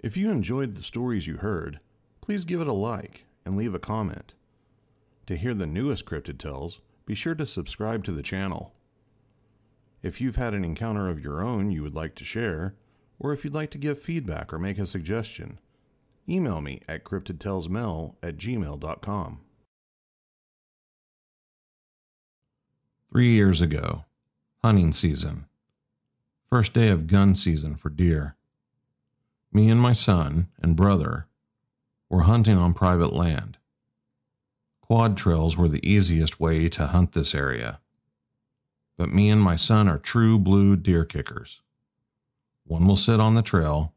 If you enjoyed the stories you heard, please give it a like and leave a comment. To hear the newest Cryptid Tales, be sure to subscribe to the channel. If you've had an encounter of your own you would like to share, or if you'd like to give feedback or make a suggestion, email me at cryptidtalesmail@gmail.com. 3 years ago, hunting season. First day of gun season for deer. Me and my son and brother were hunting on private land. Quad trails were the easiest way to hunt this area. But me and my son are true blue deer kickers. One will sit on the trail.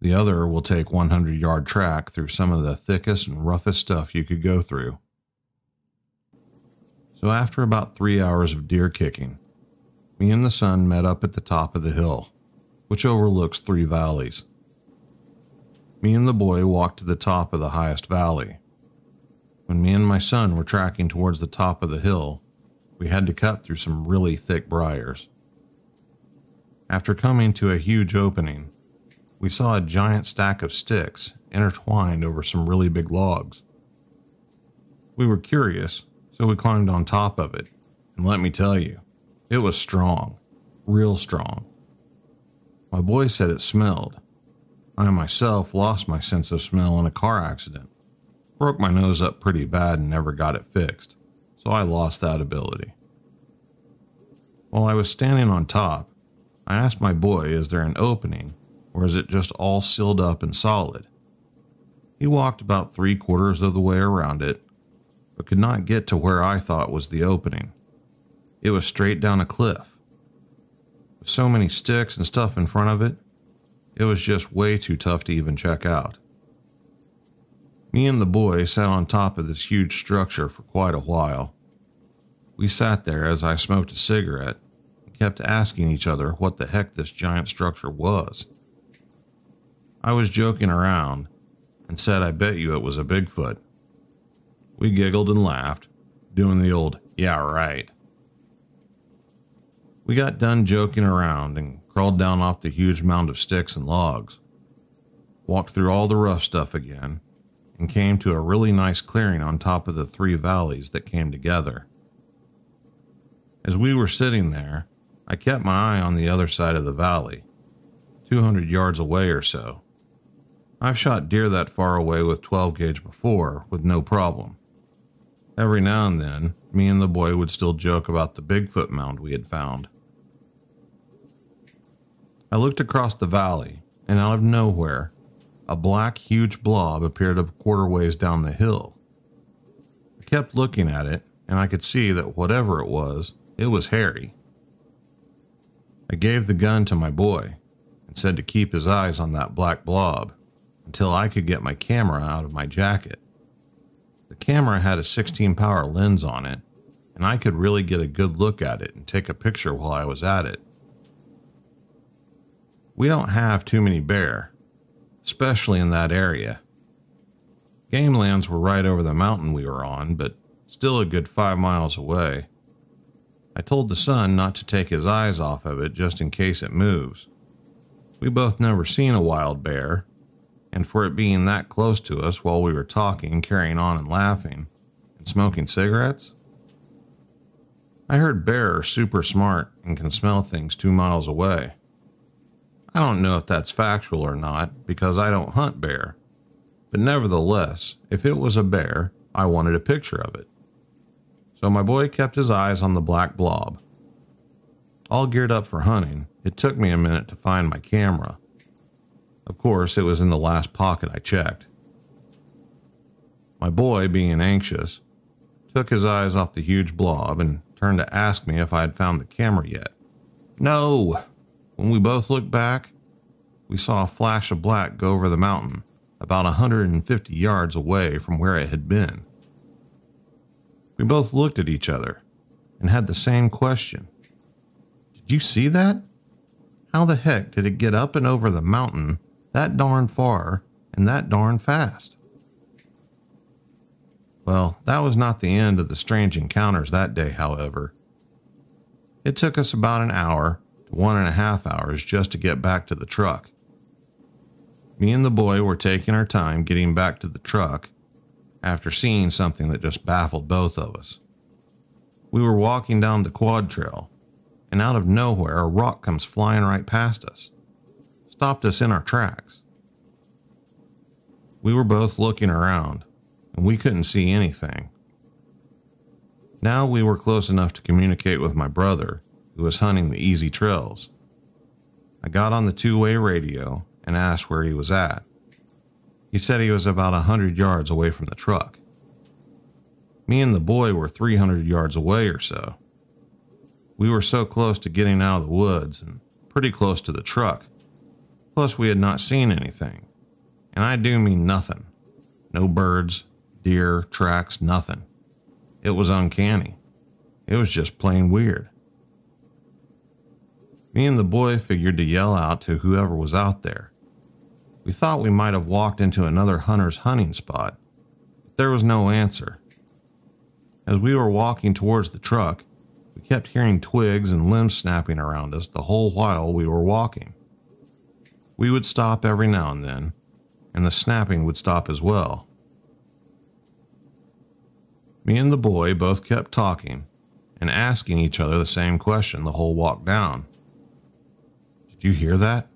The other will take 100-yard track through some of the thickest and roughest stuff you could go through. So after about 3 hours of deer kicking, me and the son met up at the top of the hill, which overlooks 3 valleys. Me and the boy walked to the top of the highest valley. When me and my son were tracking towards the top of the hill, we had to cut through some really thick briars. After coming to a huge opening, we saw a giant stack of sticks intertwined over some really big logs. We were curious, so we climbed on top of it, and let me tell you, it was strong, real strong. My boy said it smelled. I myself lost my sense of smell in a car accident, broke my nose up pretty bad and never got it fixed, so I lost that ability. While I was standing on top, I asked my boy, is there an opening, or is it just all sealed up and solid? He walked about 3/4 of the way around it, but could not get to where I thought was the opening. It was straight down a cliff. With so many sticks and stuff in front of it, it was just way too tough to even check out. Me and the boy sat on top of this huge structure for quite a while. We sat there as I smoked a cigarette and kept asking each other what the heck this giant structure was. I was joking around and said I bet you it was a Bigfoot. We giggled and laughed, doing the old, yeah, right. We got done joking around and crawled down off the huge mound of sticks and logs, walked through all the rough stuff again, and came to a really nice clearing on top of the 3 valleys that came together. As we were sitting there, I kept my eye on the other side of the valley, 200 yards away or so. I've shot deer that far away with 12 gauge before with no problem. Every now and then, me and the boy would still joke about the Bigfoot mound we had found. I looked across the valley, and out of nowhere, a black, huge blob appeared a quarter ways down the hill. I kept looking at it, and I could see that whatever it was hairy. I gave the gun to my boy and said to keep his eyes on that black blob until I could get my camera out of my jacket. The camera had a 16 power lens on it, and I could really get a good look at it and take a picture while I was at it. We don't have too many bear, especially in that area. Game lands were right over the mountain we were on, but still a good 5 miles away. I told the son not to take his eyes off of it just in case it moves. We both never seen a wild bear, and for it being that close to us while we were talking, carrying on and laughing, and smoking cigarettes. I heard bear are super smart and can smell things 2 miles away. I don't know if that's factual or not because I don't hunt bear, but nevertheless, if it was a bear, I wanted a picture of it. So my boy kept his eyes on the black blob. All geared up for hunting, it took me a minute to find my camera. Of course, it was in the last pocket I checked. My boy, being anxious, took his eyes off the huge blob and turned to ask me if I had found the camera yet. No! When we both looked back, we saw a flash of black go over the mountain about 150 yards away from where it had been. We both looked at each other and had the same question. Did you see that? How the heck did it get up and over the mountain that darn far and that darn fast? Well, that was not the end of the strange encounters that day, however. It took us about an hour to 1.5 hours just to get back to the truck. Me and the boy were taking our time getting back to the truck after seeing something that just baffled both of us. We were walking down the quad trail, and out of nowhere a rock comes flying right past us. Stopped us in our tracks. We were both looking around, and we couldn't see anything. Now we were close enough to communicate with my brother, who was hunting the easy trails. I got on the two-way radio and asked where he was at. He said he was about 100 yards away from the truck. Me and the boy were 300 yards away or so. We were so close to getting out of the woods and pretty close to the truck. Plus we had not seen anything. And I do mean nothing. No birds, deer, tracks, nothing. It was uncanny. It was just plain weird. Me and the boy figured to yell out to whoever was out there. We thought we might have walked into another hunter's hunting spot, but there was no answer. As we were walking towards the truck, we kept hearing twigs and limbs snapping around us the whole while we were walking. We would stop every now and then, and the snapping would stop as well. Me and the boy both kept talking and asking each other the same question the whole walk down. Did you hear that?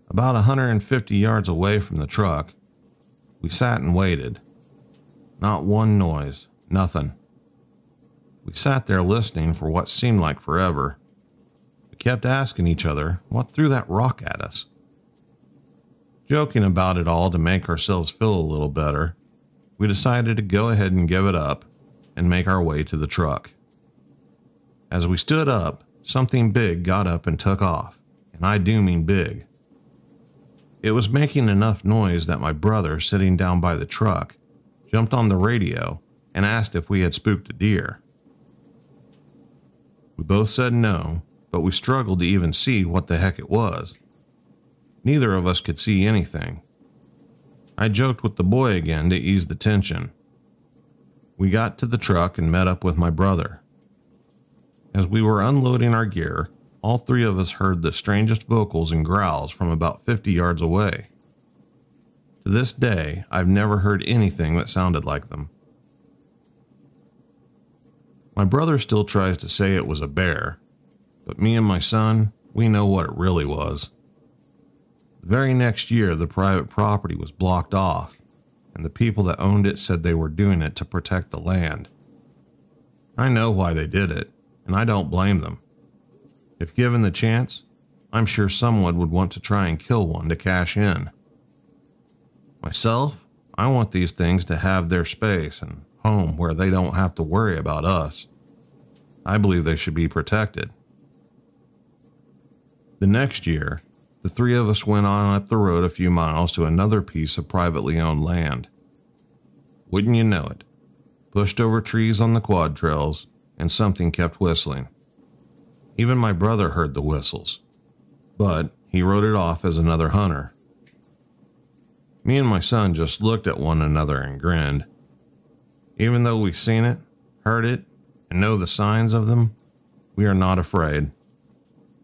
About 150 yards away from the truck, we sat and waited. Not one noise, nothing. We sat there listening for what seemed like forever. We kept asking each other what threw that rock at us. Joking about it all to make ourselves feel a little better, we decided to go ahead and give it up and make our way to the truck. As we stood up, something big got up and took off, and I do mean big. It was making enough noise that my brother, sitting down by the truck, jumped on the radio and asked if we had spooked a deer. We both said no, but we struggled to even see what the heck it was. Neither of us could see anything. I joked with the boy again to ease the tension. We got to the truck and met up with my brother. As we were unloading our gear, all three of us heard the strangest vocals and growls from about 50 yards away. To this day, I've never heard anything that sounded like them. My brother still tries to say it was a bear, but me and my son, we know what it really was. The very next year, the private property was blocked off, and the people that owned it said they were doing it to protect the land. I know why they did it, and I don't blame them. If given the chance, I'm sure someone would want to try and kill one to cash in. Myself, I want these things to have their space and home where they don't have to worry about us. I believe they should be protected. The next year, the three of us went on up the road a few miles to another piece of privately owned land. Wouldn't you know it, pushed over trees on the quad trails, and something kept whistling. Even my brother heard the whistles, but he wrote it off as another hunter. Me and my son just looked at one another and grinned. Even though we've seen it, heard it, and know the signs of them, we are not afraid.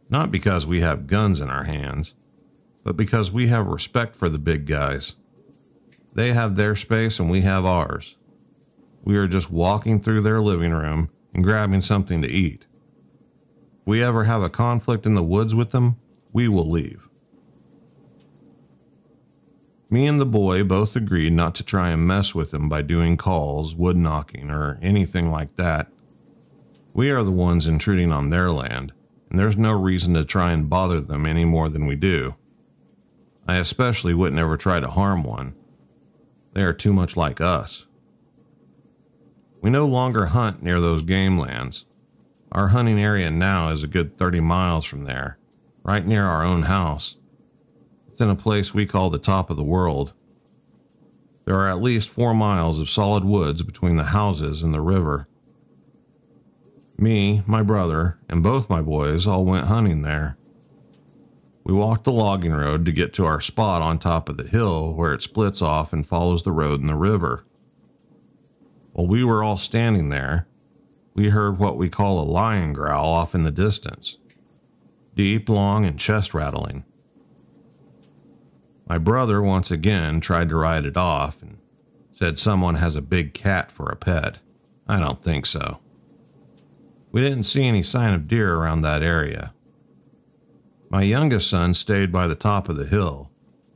Not because we have guns in our hands, but because we have respect for the big guys. They have their space and we have ours. We are just walking through their living room and grabbing something to eat. If we ever have a conflict in the woods with them, we will leave. Me and the boy both agreed not to try and mess with them by doing calls, wood knocking, or anything like that. We are the ones intruding on their land, and there's no reason to try and bother them any more than we do. I especially wouldn't ever try to harm one. They are too much like us. We no longer hunt near those game lands. Our hunting area now is a good 30 miles from there, right near our own house. It's in a place we call the top of the world. There are at least 4 miles of solid woods between the houses and the river. Me, my brother, and both my boys all went hunting there. We walked the logging road to get to our spot on top of the hill where it splits off and follows the road and the river. While we were all standing there, we heard what we call a lion growl off in the distance. Deep, long, and chest rattling. My brother once again tried to write it off and said someone has a big cat for a pet. I don't think so. We didn't see any sign of deer around that area. My youngest son stayed by the top of the hill,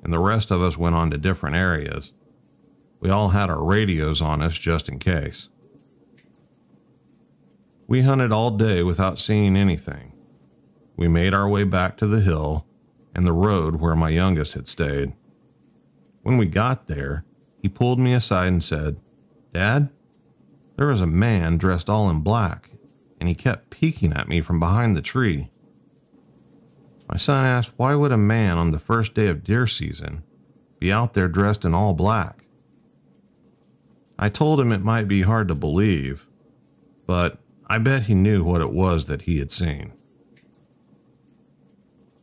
and the rest of us went on to different areas. We all had our radios on us just in case. We hunted all day without seeing anything. We made our way back to the hill and the road where my youngest had stayed. When we got there, he pulled me aside and said, "Dad, there was a man dressed all in black, and he kept peeking at me from behind the tree." My son asked, why would a man on the first day of deer season be out there dressed in all black? I told him it might be hard to believe, but I bet he knew what it was that he had seen.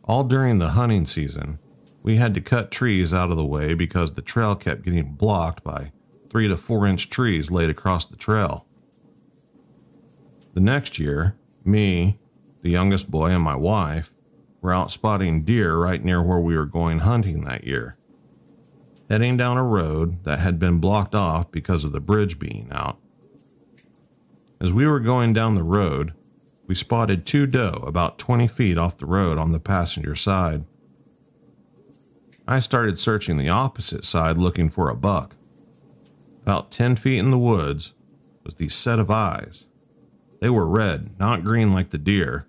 All during the hunting season, we had to cut trees out of the way because the trail kept getting blocked by 3 to 4 inch trees laid across the trail. The next year, me, the youngest boy, and my wife were out spotting deer right near where we were going hunting that year, heading down a road that had been blocked off because of the bridge being out. As we were going down the road, we spotted 2 doe about 20 feet off the road on the passenger side. I started searching the opposite side looking for a buck. About 10 feet in the woods was the set of eyes. They were red, not green like the deer,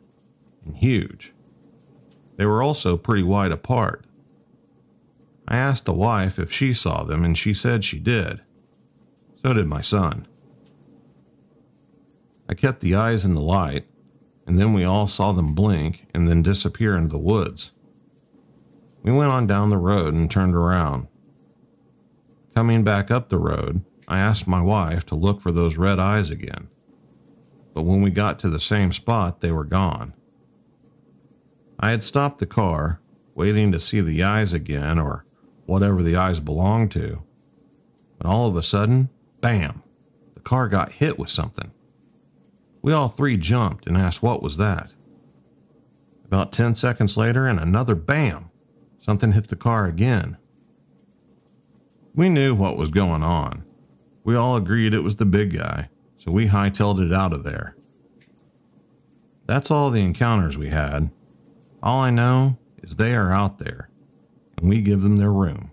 and huge. They were also pretty wide apart. I asked the wife if she saw them, and she said she did. So did my son. I kept the eyes in the light, and then we all saw them blink and then disappear into the woods. We went on down the road and turned around. Coming back up the road, I asked my wife to look for those red eyes again. But when we got to the same spot, they were gone. I had stopped the car, waiting to see the eyes again, or whatever the eyes belonged to. But all of a sudden, bam, the car got hit with something. We all 3 jumped and asked what was that. About 10 seconds later, and another bam, something hit the car again. We knew what was going on. We all agreed it was the big guy, so we hightailed it out of there. That's all the encounters we had. All I know is they are out there, and we give them their room.